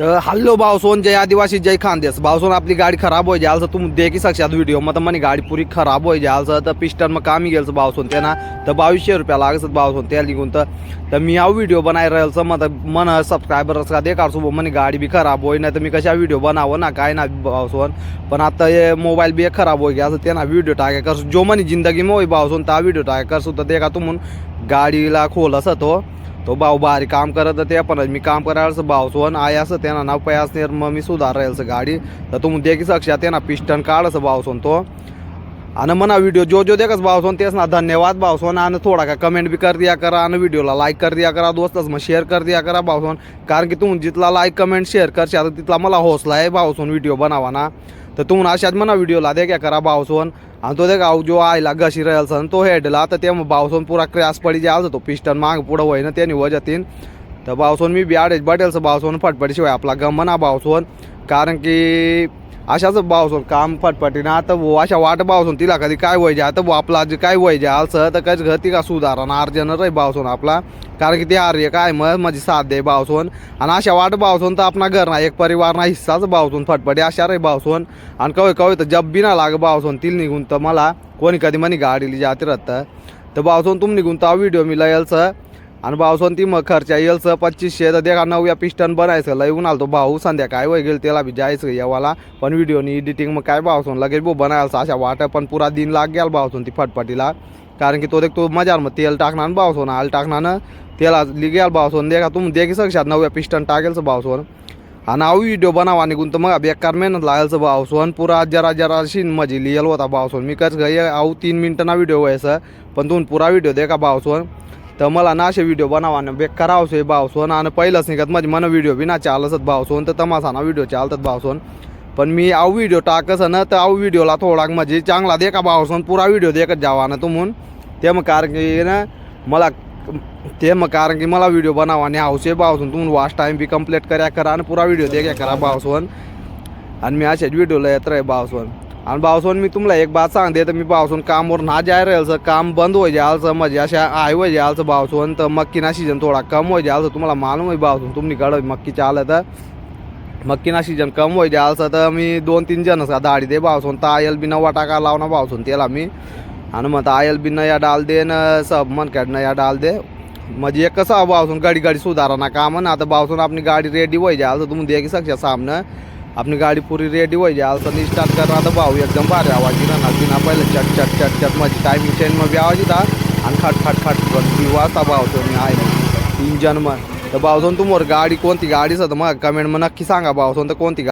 तर हल्लो भावसोन जय आदिवासी जय खानदेश भावसोन आपली गाड़ी खराब हो जाल तुम देखी साक्षात वीडियो मतलब मनी गाड़ी पूरी खराब हो जाल तर पिस्टन में काम गेल भावसोन त्यांना तर 2200 रुपया लागत भावसोन त्या निघून तर मी हा व्हिडिओ बनाय राहिल मतलब मन सबस्क्रायबर का देखा सुबह मनी गाड़ी भी खराब हो नाही तर मी कशा व्हिडिओ बनावं ना काय ना भावसोन पण आता ये मोबाईल भी खराब हो गया त्यांना व्हिडिओ टाके कर जो मनी जिंदगी में हो भावसोन ता व्हिडिओ टाके कर सुद्धा देखा तुम गाडीला खोल असं तो भाऊ भारी काम करत ते पण मी काम करायला भावसोन आया असं त्यांना नाव पै असणार मग मी सुधार राहील गाडी तर तुम्ही देखी साक्षात त्यांना पिस्टन काढस भावसोन तो आणि मना व्हिडिओ जो देखस भावसोन तेच ना धन्यवाद भावसोन आणि थोड़ा का कमेंट भी कर दिया करा आणि व्हिडिओला लाईक कर दिया करा दोस्तच मग शेअर कर दिया करा भावसोन कारण की तुम्ही जितला लाईक कमेंट शेअर करशाल तिथला मला हौसला आहे भावसोन व्हिडिओ बनावा ना तर तुम्ही अशाच मना व्हिडिओला देखा करा भावसोन आणि तो देखा जो आयला घशी राहील सन तो हेडला तर ते भावसोन पुरा क्रॅश पडी जाल तो पिस्टन माग पुढं होई ना त्याने वजातीन तर भावसोन मी बियाडेच बटेलचं भावसोन फटफटीशिवाय आपला गम ना भावसोन कारण की अशाच भावसोन काम फटफटीना आता वो अशा वाट भावसोन तिला कधी काय व्हायचे आता वो आपला जे काय व्हायचे आलसं तर कधी घरती का सुधारणा अर्जन रे भावसोन आपला कारण की ते आर्य काय मग माझी साथ दे भावसोन आणि अशा वाट भावसोन तर आपला घर ना एक परिवार ना हिस्साच भावसोन फटफटी अशा रे भावसोन आणि कवे कवे तर जब बी ना लाग भावसोन तिल निघून तर मला कोणी कधी मनी गाडीली जाते राहतं तर भावसोन तुम निघून तर व्हिडिओ मी लयलचं आणि भावसोन ती मग खर्च येलचं 2500 तर देखा 9 पिस्टन बनायचं लय उन्हाल तो भाऊ संध्याकाळी वय गेल त्याला बी जायचं यावाला पण व्हिडिओनी एडिटिंग मग काय भावसोन लगेच बो बनायचं अशा वाट पण पुरा दिन लाग गेला भावसोन ती फटफटीला कारण की तो देख तो मजार मग तेल टाकणार भावसोन आल टाकणार तेला लिगेल भावसोन देखा तुम देखी साक्षात 9 पिस्टन टाकेलचं भावसोन आणि आऊ व्हिडिओ बनावा निघून तर मग बेकार मेहनत लागायचं भावसोन पुरा जरा शीन मजी लियल होता भावसोन मी कच गई आऊ 3 मिनटं ना व्हिडिओ व्हायचं पण तुम्ही पुरा व्हिडिओ देखा भावसोन तर मला ना असे व्हिडिओ बनावा ना बेकार आवसे भावसोन आणि पहिलंच निघत माझी मन व्हिडिओ बी ना चालसत भावसोन तर तमासा ना व्हिडिओ चालतात भावसोन पण मी आऊ व्हिडिओ टाकस ना तर आऊ व्हिडिओला थोडा म्हणजे चांगला देखा भावसोन पुरा व्हिडिओ देखत जावा ना तुम्ही ते मग कारण की ना मला कारण की मला व्हिडिओ बनावा आणि आवसे भावसोन तुम्ही वाच टाइम बी कंप्लीट करा आणि पुरा व्हिडिओ देखा करा भावसोन आणि मी असेच व्हिडिओला येत राहे भावसोन आणि भावसोन मी तुम्हाला एक बात सांगते तर मी भावसोन कामवर ना जाय राहिलचं काम बंद हो जायचं म्हणजे अशा आय हो जायचं भावसोन तर मक्कीना सीजन थोडा कम हो जायचं तुम्हाला मालूम आहे भावसोन तुम्ही कडं मक्की चालत तर मक्कीना सीजन कम हो जायचं तर मी 2-3 जण दाढी दे भावसोन तर आयल बी 9 टाका लावना भावसोन त्याला मी आणि मग आयल बी नया डाल दे न सब मन काढ नया डाल दे म्हणजे एक कसं भावसोन गाडी सुधारणा काम ना आता भावसोन अपनी गाड़ी रेडी हो जायचं तुम्ही देखी सकता सामने अपनी गाड़ी पूरी रेडी हो जाए तो स्टार्ट कर रहा था भाऊ एकदम भारी आवाज ना पहले चट चट चट चट माझी टाइमिंग चेंज में भी आवाज था आणि खट खट खट वाजता भावसोन मी आहे इंजन में तर भावसोन तुम्हाला गाडी कोणती गाडी मग कमेंट में नक्की सांगा भावसोन तर कोणती